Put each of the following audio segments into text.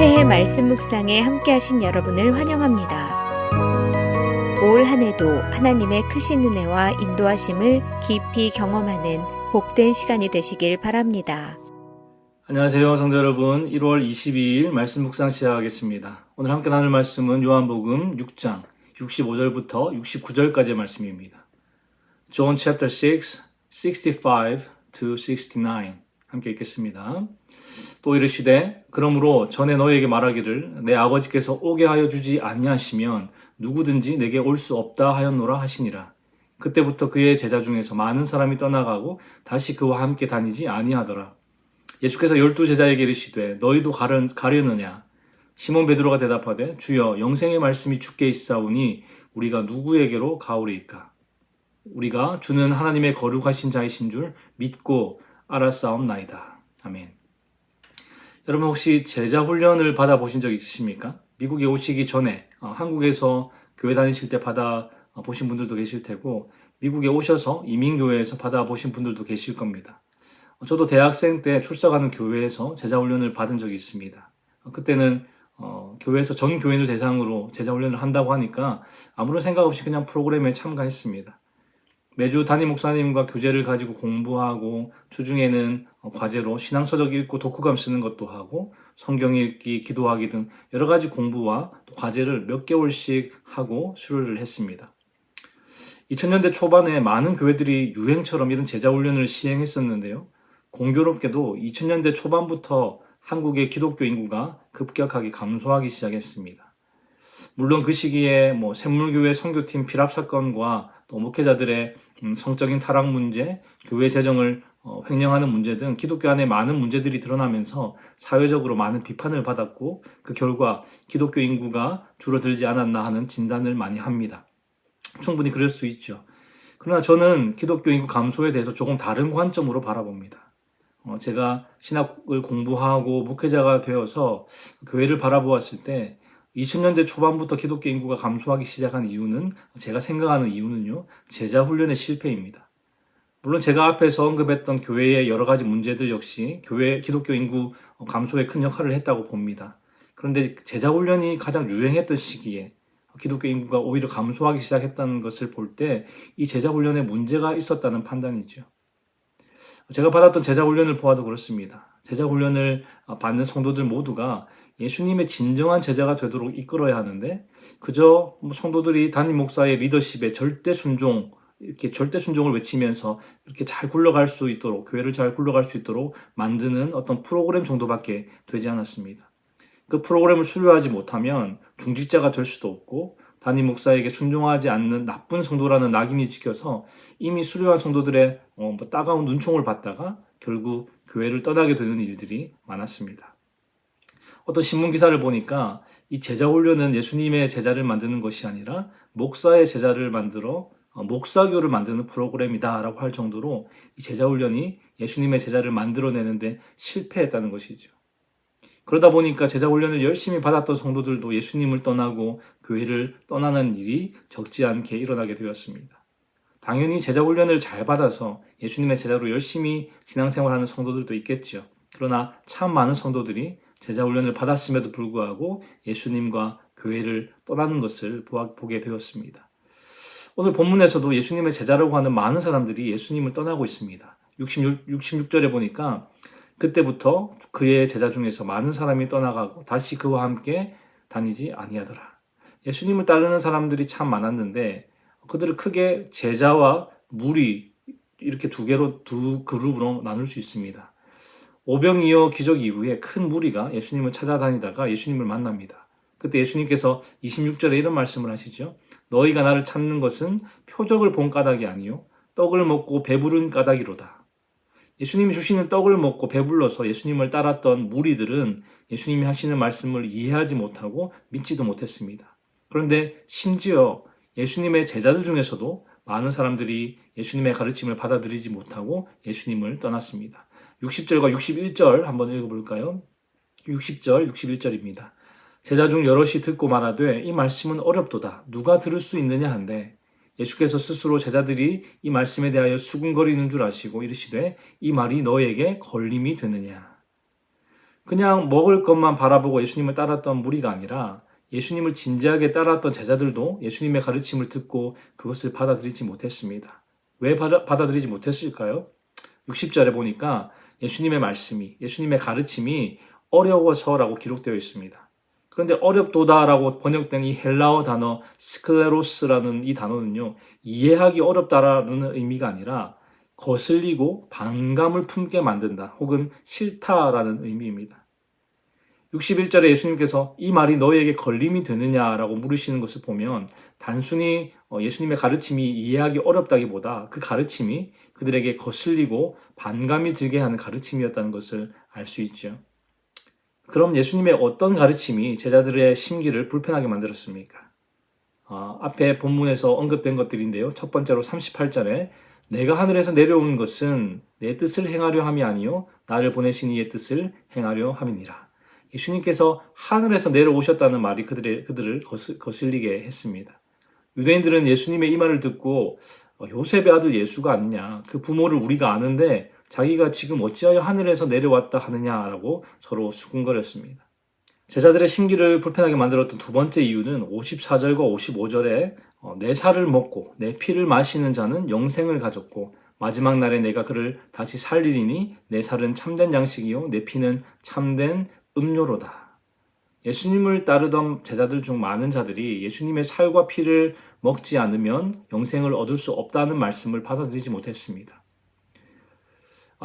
새해 말씀 묵상에 함께 하신 여러분을 환영합니다. 올 한 해도 하나님의 크신 은혜와 인도하심을 깊이 경험하는 복된 시간이 되시길 바랍니다. 안녕하세요, 성도 여러분. 1월 22일 말씀 묵상 시작하겠습니다. 오늘 함께 나눌 말씀은 요한복음 6장 65절부터 69절까지의 말씀입니다. John chapter 6, 65 to 69. 함께 읽겠습니다. 또 이르시되 그러므로 전에 너희에게 말하기를 내 아버지께서 오게 하여 주지 아니하시면 누구든지 내게 올 수 없다 하였노라 하시니라. 그때부터 그의 제자 중에서 많은 사람이 떠나가고 다시 그와 함께 다니지 아니하더라. 예수께서 12 제자에게 이르시되 너희도 가려느냐? 시몬 베드로가 대답하되 주여 영생의 말씀이 주께 있사오니 우리가 누구에게로 가오리이까? 우리가 주는 하나님의 거룩하신 자이신 줄 믿고 알았사옵나이다. 아멘. 여러분 혹시 제자 훈련을 받아보신 적 있으십니까? 미국에 오시기 전에 한국에서 교회 다니실 때 받아보신 분들도 계실 테고 미국에 오셔서 이민교회에서 받아보신 분들도 계실 겁니다. 저도 대학생 때 출석하는 교회에서 제자훈련을 받은 적이 있습니다. 그때는 교회에서 전 교인을 대상으로 제자훈련을 한다고 하니까 아무런 생각 없이 그냥 프로그램에 참가했습니다. 매주 담임 목사님과 교재를 가지고 공부하고 주중에는 과제로 신앙서적 읽고 독후감 쓰는 것도 하고 성경 읽기, 기도하기 등 여러 가지 공부와 또 과제를 몇 개월씩 하고 수료를 했습니다. 2000년대 초반에 많은 교회들이 유행처럼 이런 제자훈련을 시행했었는데요. 공교롭게도 2000년대 초반부터 한국의 기독교 인구가 급격하게 감소하기 시작했습니다. 물론 그 시기에 샘물교회 선교팀 피랍 사건과 또 목회자들의 성적인 타락 문제, 교회 재정을 횡령하는 문제 등 기독교 안에 많은 문제들이 드러나면서 사회적으로 많은 비판을 받았고 그 결과 기독교 인구가 줄어들지 않았나 하는 진단을 많이 합니다. 충분히 그럴 수 있죠. 그러나 저는 기독교 인구 감소에 대해서 조금 다른 관점으로 바라봅니다. 제가 신학을 공부하고 목회자가 되어서 교회를 바라보았을 때 2000년대 초반부터 기독교 인구가 감소하기 시작한 이유는 제가 생각하는 이유는요. 제자훈련의 실패입니다. 물론 제가 앞에서 언급했던 교회의 여러 가지 문제들 역시 기독교 인구 감소에 큰 역할을 했다고 봅니다. 그런데 제자훈련이 가장 유행했던 시기에 기독교 인구가 오히려 감소하기 시작했다는 것을 볼 때 이 제자훈련에 문제가 있었다는 판단이죠. 제가 받았던 제자훈련을 보아도 그렇습니다. 제자훈련을 받는 성도들 모두가 예수님의 진정한 제자가 되도록 이끌어야 하는데 그저 성도들이 담임 목사의 리더십에 절대 순종을 외치면서 이렇게 잘 굴러갈 수 있도록 교회를 잘 굴러갈 수 있도록 만드는 어떤 프로그램 정도밖에 되지 않았습니다. 그 프로그램을 수료하지 못하면 중직자가 될 수도 없고 담임 목사에게 순종하지 않는 나쁜 성도라는 낙인이 찍혀서 이미 수료한 성도들의 따가운 눈총을 받다가 결국 교회를 떠나게 되는 일들이 많았습니다. 어떤 신문 기사를 보니까 이 제자훈련은 예수님의 제자를 만드는 것이 아니라 목사의 제자를 만들어 목사교를 만드는 프로그램이다라고 할 정도로 이 제자훈련이 예수님의 제자를 만들어내는데 실패했다는 것이죠. 그러다 보니까 제자훈련을 열심히 받았던 성도들도 예수님을 떠나고 교회를 떠나는 일이 적지 않게 일어나게 되었습니다. 당연히 제자훈련을 잘 받아서 예수님의 제자로 열심히 신앙생활하는 성도들도 있겠죠. 그러나 참 많은 성도들이 제자훈련을 받았음에도 불구하고 예수님과 교회를 떠나는 것을 보게 되었습니다. 오늘 본문에서도 예수님의 제자라고 하는 많은 사람들이 예수님을 떠나고 있습니다. 66절에 보니까 그때부터 그의 제자 중에서 많은 사람이 떠나가고 다시 그와 함께 다니지 아니하더라. 예수님을 따르는 사람들이 참 많았는데 그들을 크게 제자와 무리 이렇게 두 그룹으로 나눌 수 있습니다. 오병이어 기적 이후에 큰 무리가 예수님을 찾아다니다가 예수님을 만납니다. 그때 예수님께서 26절에 이런 말씀을 하시죠. 너희가 나를 찾는 것은 표적을 본 까닭이 아니요 떡을 먹고 배부른 까닭이로다. 예수님이 주시는 떡을 먹고 배불러서 예수님을 따랐던 무리들은 예수님이 하시는 말씀을 이해하지 못하고 믿지도 못했습니다. 그런데 심지어 예수님의 제자들 중에서도 많은 사람들이 예수님의 가르침을 받아들이지 못하고 예수님을 떠났습니다. 60절과 61절 한번 읽어볼까요? 60절, 61절입니다. 제자 중 여럿이 듣고 말하되 이 말씀은 어렵도다. 누가 들을 수 있느냐 한데 예수께서 스스로 제자들이 이 말씀에 대하여 수군거리는 줄 아시고 이르시되 이 말이 너에게 걸림이 되느냐. 그냥 먹을 것만 바라보고 예수님을 따랐던 무리가 아니라 예수님을 진지하게 따랐던 제자들도 예수님의 가르침을 듣고 그것을 받아들이지 못했습니다. 왜 받아들이지 못했을까요? 60절에 보니까 예수님의 말씀이, 예수님의 가르침이 어려워서라고 기록되어 있습니다. 그런데 어렵도다라고 번역된 이 헬라어 단어 스클레로스라는 이 단어는요, 이해하기 어렵다라는 의미가 아니라 거슬리고 반감을 품게 만든다 혹은 싫다라는 의미입니다. 61절에 예수님께서 이 말이 너희에게 걸림이 되느냐라고 물으시는 것을 보면 단순히 예수님의 가르침이 이해하기 어렵다기보다 그 가르침이 그들에게 거슬리고 반감이 들게 하는 가르침이었다는 것을 알 수 있죠. 그럼 예수님의 어떤 가르침이 제자들의 심기를 불편하게 만들었습니까? 앞에 본문에서 언급된 것들인데요. 첫 번째로 38절에 내가 하늘에서 내려온 것은 내 뜻을 행하려 함이 아니요 나를 보내신 이의 뜻을 행하려 함이니라. 예수님께서 하늘에서 내려오셨다는 말이 그들을 거슬리게 했습니다. 유대인들은 예수님의 이 말을 듣고 요셉의 아들 예수가 아니냐, 그 부모를 우리가 아는데 자기가 지금 어찌하여 하늘에서 내려왔다 하느냐라고 서로 수군거렸습니다. 제자들의 심기를 불편하게 만들었던 두 번째 이유는 54절과 55절에 내 살을 먹고 내 피를 마시는 자는 영생을 가졌고 마지막 날에 내가 그를 다시 살리리니 내 살은 참된 양식이요 내 피는 참된 음료로다. 예수님을 따르던 제자들 중 많은 자들이 예수님의 살과 피를 먹지 않으면 영생을 얻을 수 없다는 말씀을 받아들이지 못했습니다.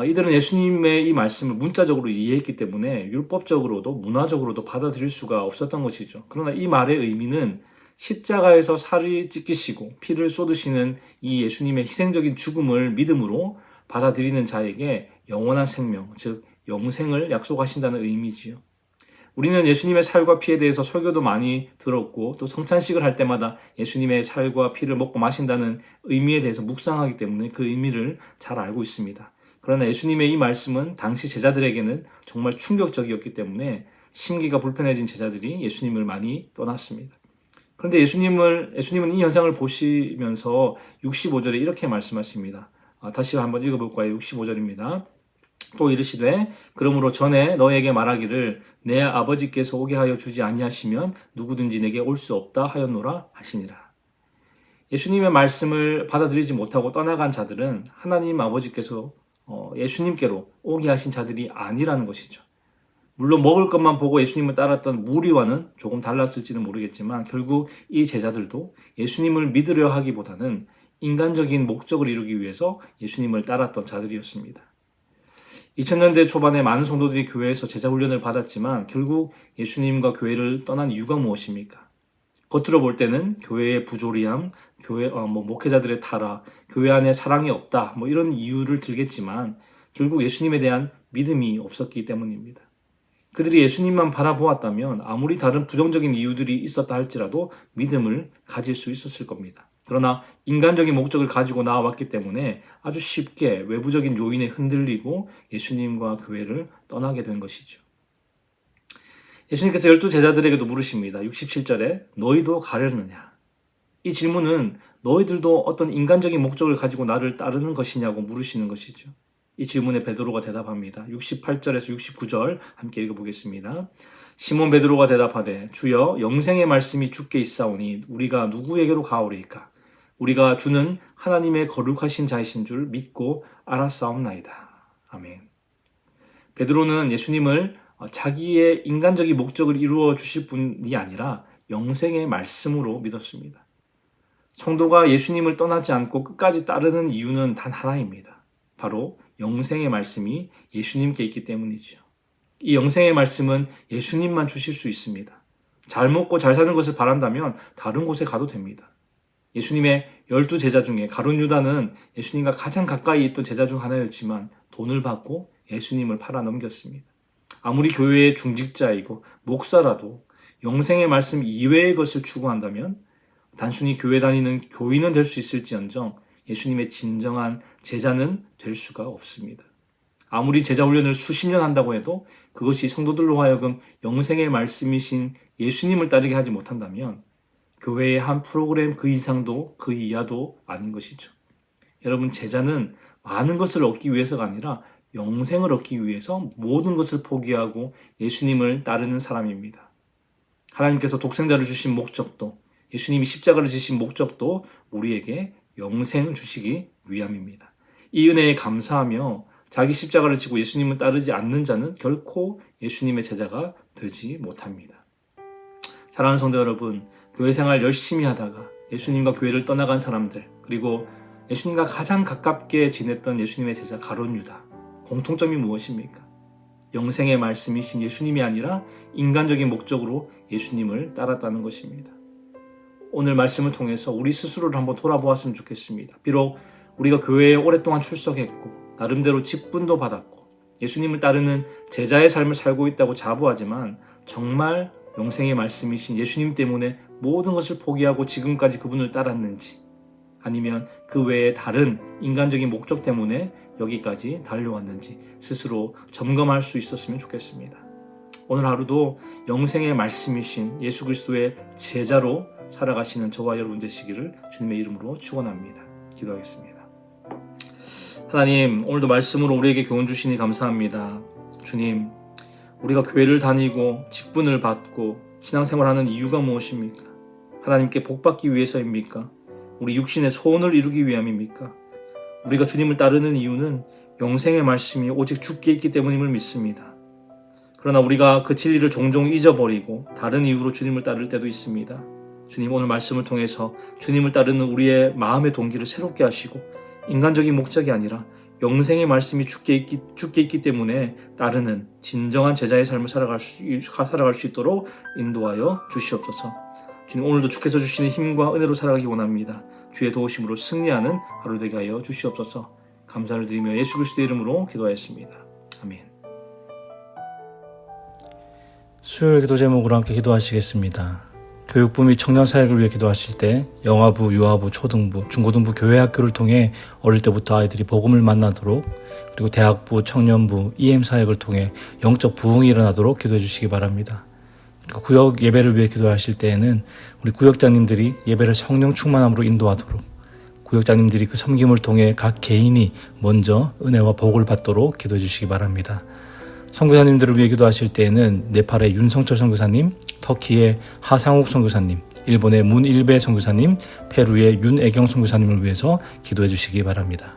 이들은 예수님의 이 말씀을 문자적으로 이해했기 때문에 율법적으로도 문화적으로도 받아들일 수가 없었던 것이죠. 그러나 이 말의 의미는 십자가에서 살이 찢기시고 피를 쏟으시는 이 예수님의 희생적인 죽음을 믿음으로 받아들이는 자에게 영원한 생명, 즉 영생을 약속하신다는 의미지요. 우리는 예수님의 살과 피에 대해서 설교도 많이 들었고 또 성찬식을 할 때마다 예수님의 살과 피를 먹고 마신다는 의미에 대해서 묵상하기 때문에 그 의미를 잘 알고 있습니다. 그러나 예수님의 이 말씀은 당시 제자들에게는 정말 충격적이었기 때문에 심기가 불편해진 제자들이 예수님을 많이 떠났습니다. 그런데 예수님은 이 현상을 보시면서 65절에 이렇게 말씀하십니다. 다시 한번 읽어볼까요? 65절입니다. 또 이르시되 그러므로 전에 너에게 말하기를 내 아버지께서 오게 하여 주지 아니하시면 누구든지 내게 올 수 없다 하였노라 하시니라. 예수님의 말씀을 받아들이지 못하고 떠나간 자들은 하나님 아버지께서 예수님께로 오게 하신 자들이 아니라는 것이죠. 물론 먹을 것만 보고 예수님을 따랐던 무리와는 조금 달랐을지는 모르겠지만 결국 이 제자들도 예수님을 믿으려 하기보다는 인간적인 목적을 이루기 위해서 예수님을 따랐던 자들이었습니다. 2000년대 초반에 많은 성도들이 교회에서 제자훈련을 받았지만 결국 예수님과 교회를 떠난 이유가 무엇입니까? 겉으로 볼 때는 교회의 부조리함, 목회자들의 타락, 교회 안에 사랑이 없다, 이런 이유를 들겠지만 결국 예수님에 대한 믿음이 없었기 때문입니다. 그들이 예수님만 바라보았다면 아무리 다른 부정적인 이유들이 있었다 할지라도 믿음을 가질 수 있었을 겁니다. 그러나 인간적인 목적을 가지고 나와왔기 때문에 아주 쉽게 외부적인 요인에 흔들리고 예수님과 교회를 떠나게 된 것이죠. 예수님께서 12 제자들에게도 물으십니다. 67절에 너희도 가려느냐? 이 질문은 너희들도 어떤 인간적인 목적을 가지고 나를 따르는 것이냐고 물으시는 것이죠. 이 질문에 베드로가 대답합니다. 68절에서 69절 함께 읽어보겠습니다. 시몬 베드로가 대답하되 주여 영생의 말씀이 주께 있사오니 우리가 누구에게로 가오리이까? 우리가 주는 하나님의 거룩하신 자이신 줄 믿고 알았사옵나이다. 아멘. 베드로는 예수님을 자기의 인간적인 목적을 이루어 주실 분이 아니라 영생의 말씀으로 믿었습니다. 성도가 예수님을 떠나지 않고 끝까지 따르는 이유는 단 하나입니다. 바로 영생의 말씀이 예수님께 있기 때문이죠. 이 영생의 말씀은 예수님만 주실 수 있습니다. 잘 먹고 잘 사는 것을 바란다면 다른 곳에 가도 됩니다. 예수님의 12 제자 중에 가룟 유다는 예수님과 가장 가까이 있던 제자 중 하나였지만 돈을 받고 예수님을 팔아넘겼습니다. 아무리 교회의 중직자이고 목사라도 영생의 말씀 이외의 것을 추구한다면 단순히 교회 다니는 교인은 될 수 있을지언정 예수님의 진정한 제자는 될 수가 없습니다. 아무리 제자 훈련을 수십 년 한다고 해도 그것이 성도들로 하여금 영생의 말씀이신 예수님을 따르게 하지 못한다면 교회의 한 프로그램 그 이상도 그 이하도 아닌 것이죠. 여러분, 제자는 많은 것을 얻기 위해서가 아니라 영생을 얻기 위해서 모든 것을 포기하고 예수님을 따르는 사람입니다. 하나님께서 독생자를 주신 목적도, 예수님이 십자가를 지신 목적도 우리에게 영생을 주시기 위함입니다. 이 은혜에 감사하며 자기 십자가를 지고 예수님을 따르지 않는 자는 결코 예수님의 제자가 되지 못합니다. 사랑하는 성도 여러분, 교회 생활 열심히 하다가 예수님과 교회를 떠나간 사람들, 그리고 예수님과 가장 가깝게 지냈던 예수님의 제자 가룟 유다, 공통점이 무엇입니까? 영생의 말씀이신 예수님이 아니라 인간적인 목적으로 예수님을 따랐다는 것입니다. 오늘 말씀을 통해서 우리 스스로를 한번 돌아보았으면 좋겠습니다. 비록 우리가 교회에 오랫동안 출석했고 나름대로 직분도 받았고 예수님을 따르는 제자의 삶을 살고 있다고 자부하지만 정말 영생의 말씀이신 예수님 때문에 모든 것을 포기하고 지금까지 그분을 따랐는지, 아니면 그 외에 다른 인간적인 목적 때문에 여기까지 달려왔는지 스스로 점검할 수 있었으면 좋겠습니다. 오늘 하루도 영생의 말씀이신 예수 그리스도의 제자로 살아가시는 저와 여러분 되시기를 주님의 이름으로 축원합니다. 기도하겠습니다. 하나님, 오늘도 말씀으로 우리에게 교훈 주시니 감사합니다. 주님, 우리가 교회를 다니고 직분을 받고 신앙생활하는 이유가 무엇입니까? 하나님께 복받기 위해서입니까? 우리 육신의 소원을 이루기 위함입니까? 우리가 주님을 따르는 이유는 영생의 말씀이 오직 주께 있기 때문임을 믿습니다. 그러나 우리가 그 진리를 종종 잊어버리고 다른 이유로 주님을 따를 때도 있습니다. 주님, 오늘 말씀을 통해서 주님을 따르는 우리의 마음의 동기를 새롭게 하시고 인간적인 목적이 아니라 영생의 말씀이 주께 있기 때문에 따르는 진정한 제자의 삶을 살아갈 수 있도록 인도하여 주시옵소서. 주님, 오늘도 주께서 주시는 힘과 은혜로 살아가기 원합니다. 주의 도우심으로 승리하는 하루 되게 하여 주시옵소서. 감사를 드리며 예수 그리스도의 이름으로 기도하였습니다. 아멘. 수요일 기도 제목으로 함께 기도하시겠습니다. 교육부 및 청년사역을 위해 기도하실 때 영아부, 유아부, 초등부, 중고등부 교회학교를 통해 어릴 때부터 아이들이 복음을 만나도록, 그리고 대학부, 청년부, EM 사역을 통해 영적 부흥이 일어나도록 기도해 주시기 바랍니다. 구역 예배를 위해 기도하실 때에는 우리 구역장님들이 예배를 성령 충만함으로 인도하도록, 구역장님들이 그 섬김을 통해 각 개인이 먼저 은혜와 복을 받도록 기도해 주시기 바랍니다. 선교사님들을 위해 기도하실 때에는 네팔의 윤성철 선교사님, 터키의 하상욱 선교사님, 일본의 문일배 선교사님, 페루의 윤애경 선교사님을 위해서 기도해 주시기 바랍니다.